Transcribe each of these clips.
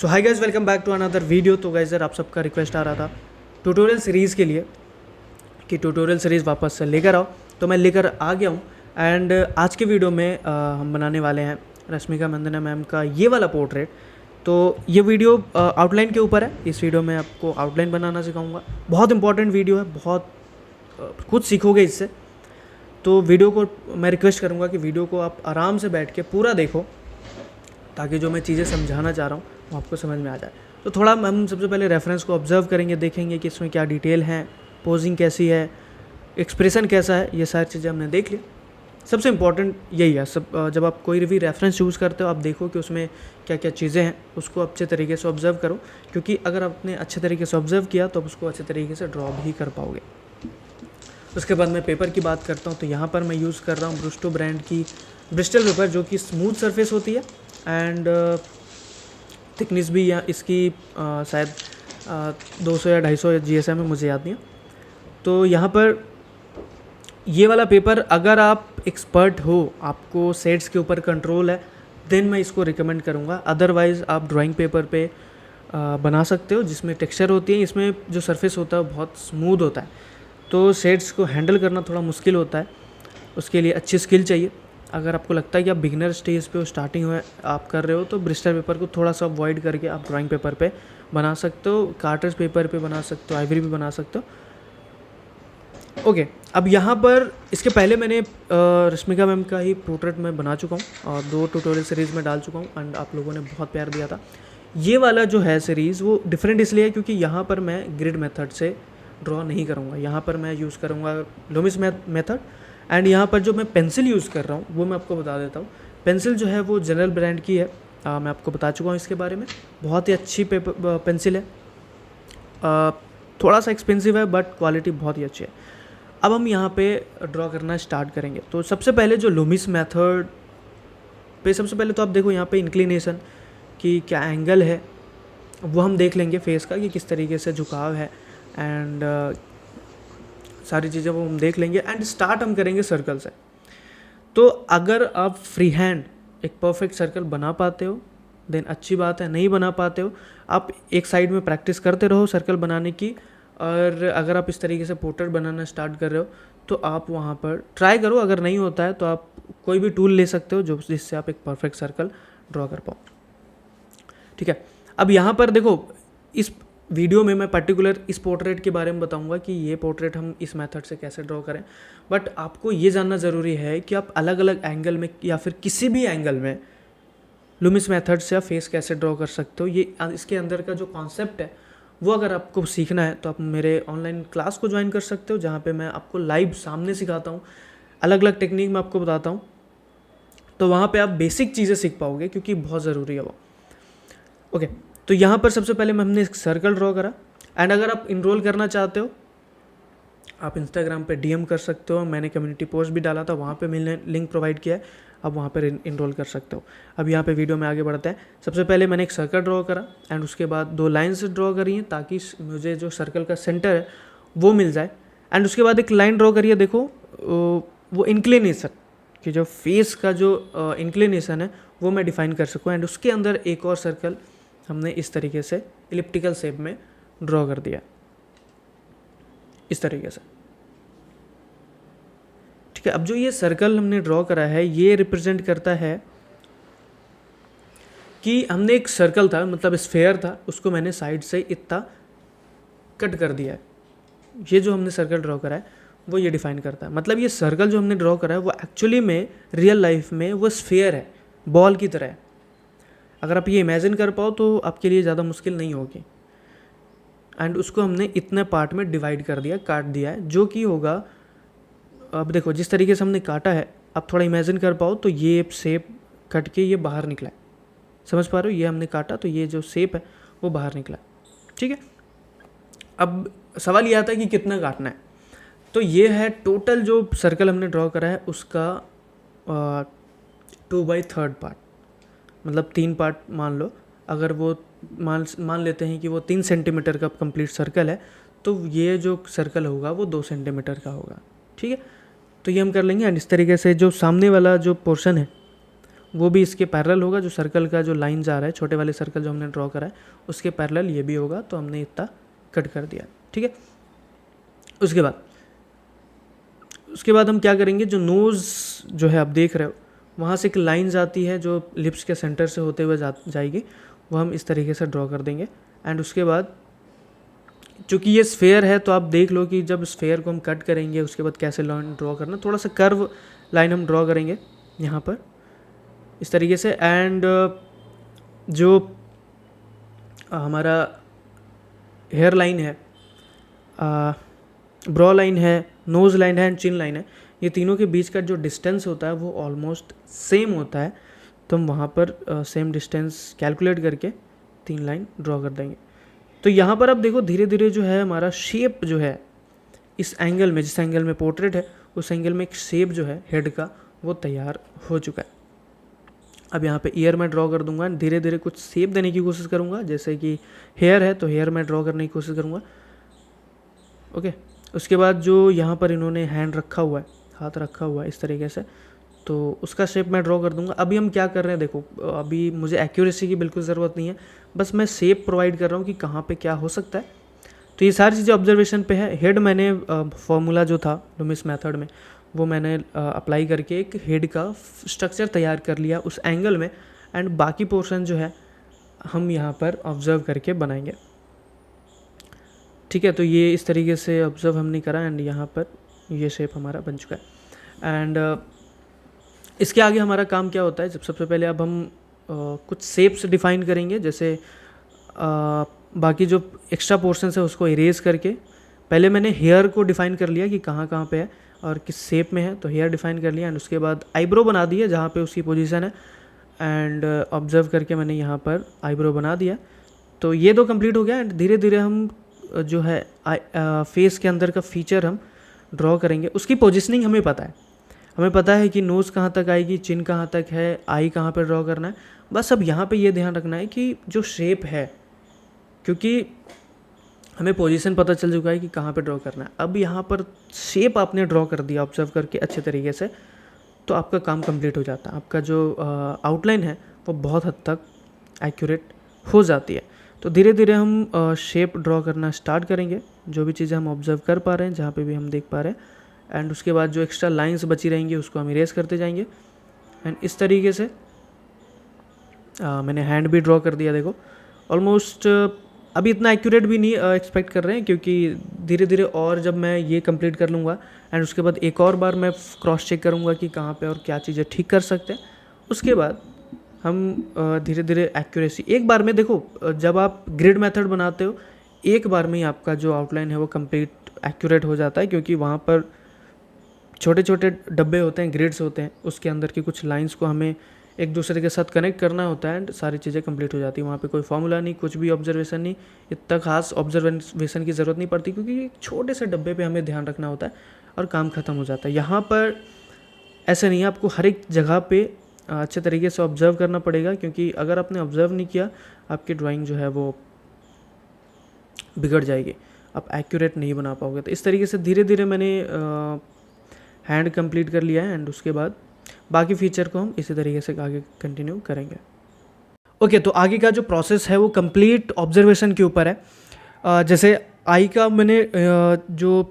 So hi guys, welcome back to another video. तो guys आप सबका रिक्वेस्ट आ रहा था ट्यूटोरियल सीरीज़ के लिए कि ट्यूटोरियल सीरीज़ वापस से लेकर आओ, तो मैं लेकर आ गया हूँ। एंड आज के वीडियो में हम बनाने वाले हैं रश्मिका मंदाना मैम का ये वाला पोर्ट्रेट। तो ये वीडियो आउटलाइन के ऊपर है। इस वीडियो में आपको आउटलाइन बनाना सिखाऊंगा। बहुत इंपॉर्टेंट वीडियो है, बहुत कुछ सीखोगे इससे। तो वीडियो को मैं रिक्वेस्ट करूँगा कि वीडियो को आप आराम से बैठ के पूरा देखो, ताकि जो मैं चीज़ें समझाना चाह रहा हूँ वो आपको समझ में आ जाए। तो थोड़ा हम सबसे पहले रेफरेंस को ऑब्जर्व करेंगे, देखेंगे कि इसमें क्या डिटेल है, पोजिंग कैसी है, एक्सप्रेशन कैसा है, ये सारी चीज़ें हमने देख लिया। सबसे इम्पॉर्टेंट यही है, जब आप कोई भी रेफरेंस यूज़ करते हो आप देखो कि उसमें क्या क्या चीज़ें हैं, उसको अच्छे तरीके से ऑब्जर्व करो, क्योंकि अगर आपने अच्छे तरीके से ऑब्जर्व किया तो आप उसको अच्छे तरीके से ड्रॉ भी कर पाओगे। उसके बाद मैं पेपर की बात करता हूँ, तो यहाँ पर मैं यूज़ कर रहा हूँ ब्रुस्टो ब्रांड की ब्रिस्टल पेपर, जो कि स्मूथ सरफेस होती है एंड थिकनेस भी यहाँ इसकी शायद 200 या 250 GSM है, मुझे याद नहीं है। तो यहाँ पर ये वाला पेपर, अगर आप एक्सपर्ट हो, आपको सेट्स के ऊपर कंट्रोल है, देन मैं इसको रिकमेंड करूँगा। अदरवाइज़ आप ड्राइंग पेपर पे बना सकते हो, जिसमें टेक्सचर होती है। इसमें जो सरफेस होता है बहुत स्मूथ होता है, तो सेट्स को हैंडल करना थोड़ा मुश्किल होता है। उसके लिए अच्छी स्किल चाहिए। अगर आपको लगता है कि आप बिगिनर स्टेज पे स्टार्टिंग हुए आप कर रहे हो, तो ब्रिस्टल पेपर को थोड़ा सा अवॉइड करके आप ड्राइंग पेपर पे बना सकते हो, कार्ट्रिज पेपर पे बना सकते हो, आइवरी भी बना सकते हो। ओके, अब यहाँ पर इसके पहले मैंने रश्मिका मैम का ही पोर्ट्रेट में बना चुका हूँ और 2 ट्यूटोरियल सीरीज़ में डाल चुका हूँ एंड आप लोगों ने बहुत प्यार दिया था। ये वाला जो है सीरीज़ वो डिफरेंट इसलिए है क्योंकि यहाँ पर मैं ग्रिड मेथड से ड्रॉ नहीं करूँगा। यहाँ पर मैं यूज़ करूँगा लूमिस मेथड। एंड यहाँ पर जो मैं पेंसिल यूज़ कर रहा हूँ वो मैं आपको बता देता हूँ। पेंसिल जो है वो जनरल ब्रांड की है, मैं आपको बता चुका हूँ इसके बारे में। बहुत ही अच्छी पेंसिल है, थोड़ा सा एक्सपेंसिव है बट क्वालिटी बहुत ही अच्छी है। अब हम यहाँ पे ड्रॉ करना स्टार्ट करेंगे। तो सबसे पहले जो लूमिस मेथड पे, सबसे पहले तो आप देखो यहाँ पे इंक्लिनेशन की क्या एंगल है वो हम देख लेंगे, फेस का कि किस तरीके से झुकाव है एंड सारी चीज़ें वो हम देख लेंगे। एंड स्टार्ट हम करेंगे सर्कल से। तो अगर आप फ्री हैंड एक परफेक्ट सर्कल बना पाते हो देन अच्छी बात है, नहीं बना पाते हो आप एक साइड में प्रैक्टिस करते रहो सर्कल बनाने की। और अगर आप इस तरीके से पोर्ट्रेट बनाना स्टार्ट कर रहे हो तो आप वहाँ पर ट्राई करो। अगर नहीं होता है तो आप कोई भी टूल ले सकते हो जो जिससे आप एक परफेक्ट सर्कल ड्रॉ कर पाओ। ठीक है, अब यहाँ पर देखो, इस वीडियो में मैं पर्टिकुलर इस पोर्ट्रेट के बारे में बताऊंगा कि ये पोर्ट्रेट हम इस मेथड से कैसे ड्रॉ करें। बट आपको ये जानना ज़रूरी है कि आप अलग अलग एंगल में या फिर किसी भी एंगल में लूमिस मेथड से आप फेस कैसे ड्रॉ कर सकते हो। ये इसके अंदर का जो कॉन्सेप्ट है वो अगर आपको सीखना है तो आप मेरे ऑनलाइन क्लास को ज्वाइन कर सकते हो, जहाँ पे मैं आपको लाइव सामने सिखाता हूँ, अलग अलग टेक्निक मैं आपको बताता हूँ। तो वहाँ पे आप बेसिक चीज़ें सीख पाओगे क्योंकि बहुत ज़रूरी है वो। ओके, तो यहाँ पर सबसे पहले हमने एक सर्कल ड्रॉ करा। एंड अगर आप इनरोल करना चाहते हो आप इंस्टाग्राम पे DM कर सकते हो, मैंने कम्युनिटी पोस्ट भी डाला था, वहाँ पे मैंने लिंक प्रोवाइड किया है, आप वहाँ पर इनरोल कर सकते हो। अब यहाँ पे वीडियो में आगे बढ़ते हैं। सबसे पहले मैंने एक सर्कल ड्रॉ करा एंड उसके बाद 2 लाइन्स ड्रॉ करी हैं ताकि मुझे जो सर्कल का सेंटर है वो मिल जाए। एंड उसके बाद एक लाइन ड्रॉ करिए, देखो वो इंक्लिनेशन कि जो फेस का जो इंक्लिनेशन है वो मैं डिफाइन कर सकूँ। एंड उसके अंदर एक और सर्कल हमने इस तरीके से इलिप्टिकल शेप में ड्रॉ कर दिया, इस तरीके से। ठीक है, अब जो ये सर्कल हमने ड्रॉ करा है ये रिप्रेजेंट करता है कि हमने एक सर्कल था, मतलब स्फेयर था, उसको मैंने साइड से इतना कट कर दिया है। ये जो हमने सर्कल ड्रॉ करा है वो ये डिफाइन करता है। मतलब ये सर्कल जो हमने ड्रॉ करा है वो एक्चुअली में रियल लाइफ में वो स्फेयर है, बॉल की तरह है। अगर आप ये इमेजिन कर पाओ तो आपके लिए ज़्यादा मुश्किल नहीं होगी। एंड उसको हमने इतने पार्ट में डिवाइड कर दिया, काट दिया है, जो कि होगा, अब देखो जिस तरीके से हमने काटा है, आप थोड़ा इमेजिन कर पाओ तो ये शेप कट के ये बाहर निकला है। समझ पा रहे हो, ये हमने काटा तो ये जो शेप है वो बाहर निकला। ठीक है, अब सवाल ये आता है कि कितना काटना है। तो ये है टोटल जो सर्कल हमने ड्रॉ करा है उसका 2/3 पार्ट, मतलब 3 पार्ट मान लो। अगर वो मान लेते हैं कि वो 3 सेंटीमीटर का कंप्लीट सर्कल है तो ये जो सर्कल होगा वो 2 सेंटीमीटर का होगा। ठीक है, तो ये हम कर लेंगे। एंड इस तरीके से जो सामने वाला जो पोर्शन है वो भी इसके पैरेलल होगा। जो सर्कल का जो लाइन जा रहा है, छोटे वाले सर्कल जो हमने ड्रॉ करा है उसके पैरेलल ये भी होगा, तो हमने इतना कट कर दिया, ठीक है। उसके बाद हम क्या करेंगे, जो नोज़ जो है आप देख रहे हो वहाँ से एक लाइन जाती है जो लिप्स के सेंटर से होते हुए जाएगी, वो हम इस तरीके से ड्रॉ कर देंगे। एंड उसके बाद चूँकि ये स्फेयर है तो आप देख लो कि जब स्फेयर को हम कट करेंगे उसके बाद कैसे लाइन ड्रॉ करना, थोड़ा सा कर्व लाइन हम ड्रॉ करेंगे यहाँ पर इस तरीके से। एंड जो हमारा हेयर लाइन है, ब्रॉ लाइन है, नोज़ लाइन है एंड चिन लाइन है, ये तीनों के बीच का जो डिस्टेंस होता है वो ऑलमोस्ट सेम होता है। तो हम वहाँ पर सेम डिस्टेंस कैलकुलेट करके 3 लाइन ड्रॉ कर देंगे। तो यहाँ पर आप देखो धीरे धीरे जो है हमारा शेप जो है इस एंगल में, जिस एंगल में पोर्ट्रेट है उस एंगल में एक शेप जो है हेड का वो तैयार हो चुका है। अब यहाँ पे ईयर में ड्रॉ कर दूंगा, धीरे धीरे कुछ शेप देने की कोशिश करूँगा। जैसे कि हेयर है तो हेयर में ड्रॉ करने की कोशिश करूँगा, ओके। उसके बाद जो यहाँ पर इन्होंने हैंड रखा हुआ है, हाथ रखा हुआ है इस तरीके से, तो उसका शेप मैं ड्रॉ कर दूंगा। अभी हम क्या कर रहे हैं देखो, अभी मुझे एक्यूरेसी की बिल्कुल ज़रूरत नहीं है, बस मैं शेप प्रोवाइड कर रहा हूँ कि कहाँ पे क्या हो सकता है। तो ये सारी चीज़ें ऑब्जर्वेशन पे है। हेड मैंने फॉर्मूला जो था लुमिस मेथड में वो मैंने अप्लाई करके एक हेड का स्ट्रक्चर तैयार कर लिया उस एंगल में। एंड बाकी पोर्शन जो है हम यहाँ पर ऑब्ज़र्व करके बनाएंगे, ठीक है। तो ये इस तरीके से ऑब्ज़र्व हमने करा एंड यहाँ पर ये शेप हमारा बन चुका है। एंड इसके आगे हमारा काम क्या होता है, जब सबसे पहले अब हम कुछ शेप्स डिफ़ाइन करेंगे। जैसे बाकी जो एक्स्ट्रा पोर्शन है उसको इरेज करके, पहले मैंने हेयर को डिफ़ाइन कर लिया कि कहाँ कहाँ पे है और किस शेप में है, तो हेयर डिफ़ाइन कर लिया। एंड उसके बाद आईब्रो बना दिया जहाँ पे उसकी पोजीशन है, एंड ऑब्ज़र्व करके मैंने यहाँ पर आईब्रो बना दिया। तो ये तो कंप्लीट हो गया। एंड धीरे धीरे हम जो है फेस के अंदर का फीचर हम ड्रॉ करेंगे। उसकी पोजिशनिंग हमें पता है कि नोज़ कहाँ तक आएगी, चिन कहाँ तक है, आई कहाँ पर ड्रॉ करना है। बस अब यहाँ पे ये ध्यान रखना है कि जो शेप है, क्योंकि हमें पोजीशन पता चल चुका है कि कहाँ पे ड्रॉ करना है, अब यहाँ पर शेप आपने ड्रॉ कर दिया ऑब्जर्व करके अच्छे तरीके से, तो आपका काम कंप्लीट हो जाता है। आपका जो आउटलाइन है वो बहुत हद तक एक्यूरेट हो जाती है। तो धीरे धीरे हम शेप ड्रॉ करना स्टार्ट करेंगे, जो भी चीज़ें हम ऑब्जर्व कर पा रहे हैं, जहाँ पे भी हम देख पा रहे हैं। एंड उसके बाद जो एक्स्ट्रा लाइंस बची रहेंगी उसको हम इरेज करते जाएंगे। एंड इस तरीके से मैंने हैंड भी ड्रॉ कर दिया। देखो ऑलमोस्ट अभी इतना एक्यूरेट भी नहीं एक्सपेक्ट कर रहे हैं, क्योंकि धीरे धीरे और जब मैं ये कंप्लीट कर लूँगा एंड उसके बाद एक और बार मैं क्रॉस चेक करूँगा कि कहाँ पे और क्या चीज़ें ठीक कर सकते हैं। उसके बाद हम धीरे धीरे एक्यूरेसी एक बार में, देखो जब आप ग्रिड मेथड बनाते हो एक बार में ही आपका जो आउटलाइन है वो कंप्लीट एक्यूरेट हो जाता है, क्योंकि वहाँ पर छोटे छोटे डब्बे होते हैं, ग्रिड्स होते हैं, उसके अंदर की कुछ लाइंस को हमें एक दूसरे के साथ कनेक्ट करना होता है एंड सारी चीज़ें कंप्लीट हो जाती है। वहाँ पे कोई फार्मूला नहीं, कुछ भी ऑब्जर्वेशन नहीं, इतना खास ऑब्जर्वेशन की ज़रूरत नहीं पड़ती, क्योंकि एक छोटे से डब्बे पे हमें ध्यान रखना होता है और काम ख़त्म हो जाता है। यहाँ पर ऐसे नहीं है, आपको हर एक जगह पे अच्छे तरीके से ऑब्ज़र्व करना पड़ेगा, क्योंकि अगर आपने ऑब्ज़र्व नहीं किया आपकी ड्राइंग जो है वो बिगड़ जाएगी, आप एक्यूरेट नहीं बना पाओगे। तो इस तरीके से धीरे धीरे मैंने हैंड कंप्लीट कर लिया है एंड उसके बाद बाकी फीचर को हम इसी तरीके से आगे कंटिन्यू करेंगे। ओके, तो आगे का जो प्रोसेस है वो कंप्लीट ऑब्जर्वेशन के ऊपर है। जैसे आई का मैंने जो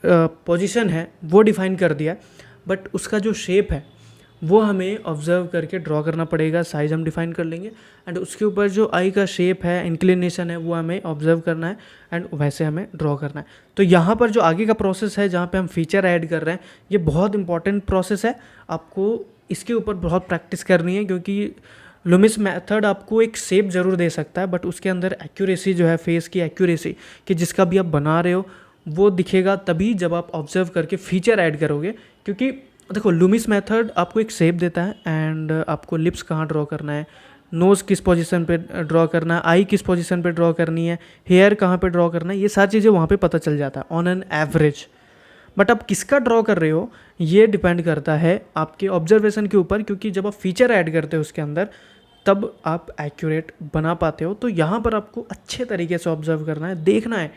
पोजीशन है वो डिफ़ाइन कर दिया, बट उसका जो शेप है वो हमें ऑब्ज़र्व करके ड्रॉ करना पड़ेगा। साइज़ हम डिफ़ाइन कर लेंगे एंड उसके ऊपर जो आई का शेप है, इंक्लिनेशन है, वो हमें ऑब्ज़र्व करना है एंड वैसे हमें ड्रॉ करना है। तो यहाँ पर जो आगे का प्रोसेस है जहाँ पे हम फीचर ऐड कर रहे हैं, ये बहुत इंपॉर्टेंट प्रोसेस है। आपको इसके ऊपर बहुत प्रैक्टिस करनी है, क्योंकि लुमिस मेथड आपको एक शेप ज़रूर दे सकता है, बट उसके अंदर एक्यूरेसी जो है, फेस की एक्यूरेसी कि जिसका भी आप बना रहे हो वो दिखेगा तभी जब आप ऑब्ज़र्व करके फीचर ऐड करोगे। क्योंकि देखो लुमिस मेथड आपको एक शेप देता है एंड आपको लिप्स कहाँ ड्रॉ करना है, नोज़ किस पोजीशन पे ड्रॉ करना है, आई किस पोजीशन पे ड्रॉ करनी है, हेयर कहाँ पे ड्रॉ करना है, ये सारी चीज़ें वहाँ पे पता चल जाता है ऑन एन एवरेज। बट आप किसका ड्रॉ कर रहे हो ये डिपेंड करता है आपके ऑब्जर्वेशन के ऊपर, क्योंकि जब आप फीचर ऐड करते हो उसके अंदर तब आप एक्यूरेट बना पाते हो। तो यहाँ पर आपको अच्छे तरीके से ऑब्जर्व करना है, देखना है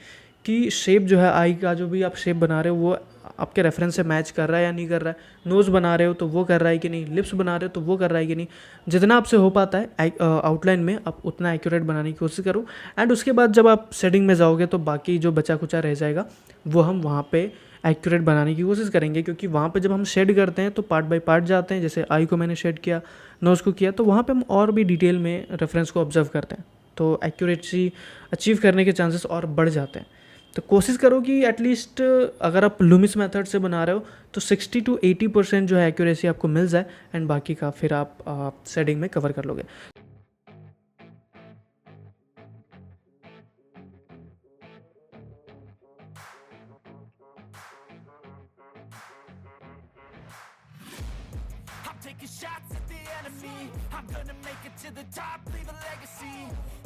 कि शेप जो है आई का जो भी आप शेप बना रहे हो वो आपके रेफरेंस से मैच कर रहा है या नहीं कर रहा है, नोज़ बना रहे हो तो वो कर रहा है कि नहीं, लिप्स बना रहे हो तो वो कर रहा है कि नहीं। जितना आपसे हो पाता है आउटलाइन में आप उतना एक्यूरेट बनाने की कोशिश करो। एंड उसके बाद जब आप सेटिंग में जाओगे तो बाकी जो बचा कुचा रह जाएगा वो हम वहाँ पे एक्यूरेट बनाने की कोशिश करेंगे, क्योंकि वहाँ पे जब हम शेड करते हैं तो पार्ट बाय पार्ट जाते हैं। जैसे आई को मैंने शेड किया, नोज़ को किया, तो वहाँ पे हम और भी डिटेल में रेफरेंस को ऑब्जर्व करते हैं, तो एक्यूरेसी अचीव करने के चांसेस और बढ़ जाते हैं। तो कोशिश करो कि एटलीस्ट अगर आप लूमिस मेथड से बना रहे हो तो 60 to 80% जो है एक्यूरेसी आपको मिल जाए, एंड बाकी का फिर आप सेटिंग में कवर कर लोगे। Taking shots at the enemy. I'm gonna make it to the top, leave a legacy.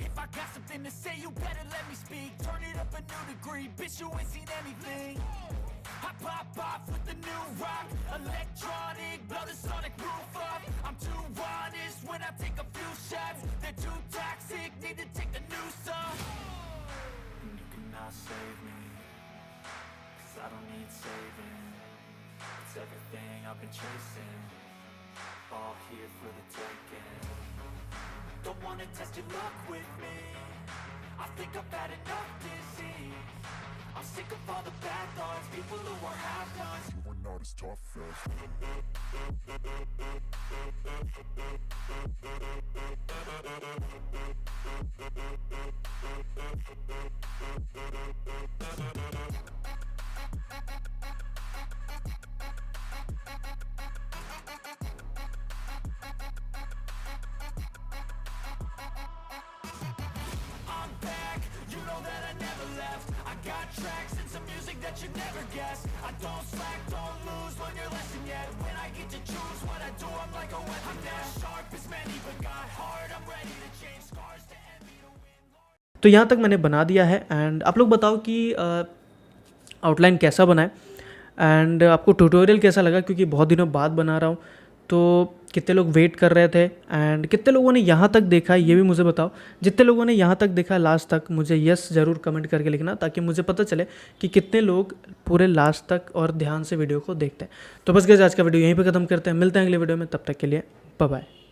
If I got something to say, you better let me speak. Turn it up a new degree, bitch, you ain't seen anything. I pop off with the new rock, electronic, blow the sonic roof up. I'm too honest when I take a few shots. They're too toxic, need to take a new song. And you cannot save me, 'cause I don't need saving. It's everything I've been chasing, all here for the taking. Don't wanna test your luck with me, I think I've had enough disease. I'm sick of all the bad thoughts, people who are half-nots. You are not as tough as I'm back, you know that I never left. I got tracks and some music that you never guessed. I don't slack, don't lose, learn your lesson yet. When I get to choose what I do, I'm like a weapon. I'm not sharp as many, but got heart. I'm ready to change scars to envy to win. तो यहाँ तक मैंने बना दिया है, and आप लोग बताओ कि आउटलाइन कैसा बना है एंड आपको ट्यूटोरियल कैसा लगा, क्योंकि बहुत दिनों बाद बना रहा हूँ। तो कितने लोग वेट कर रहे थे एंड कितने लोगों ने यहाँ तक देखा ये भी मुझे बताओ। जितने लोगों ने यहाँ तक देखा लास्ट तक, मुझे यस ज़रूर कमेंट करके लिखना, ताकि मुझे पता चले कि कितने लोग पूरे लास्ट तक और ध्यान से वीडियो को देखते हैं। तो बस गाइस आज का वीडियो यहीं पे ख़त्म करते हैं, मिलते हैं अगले वीडियो में, तब तक के लिए बाय बाय।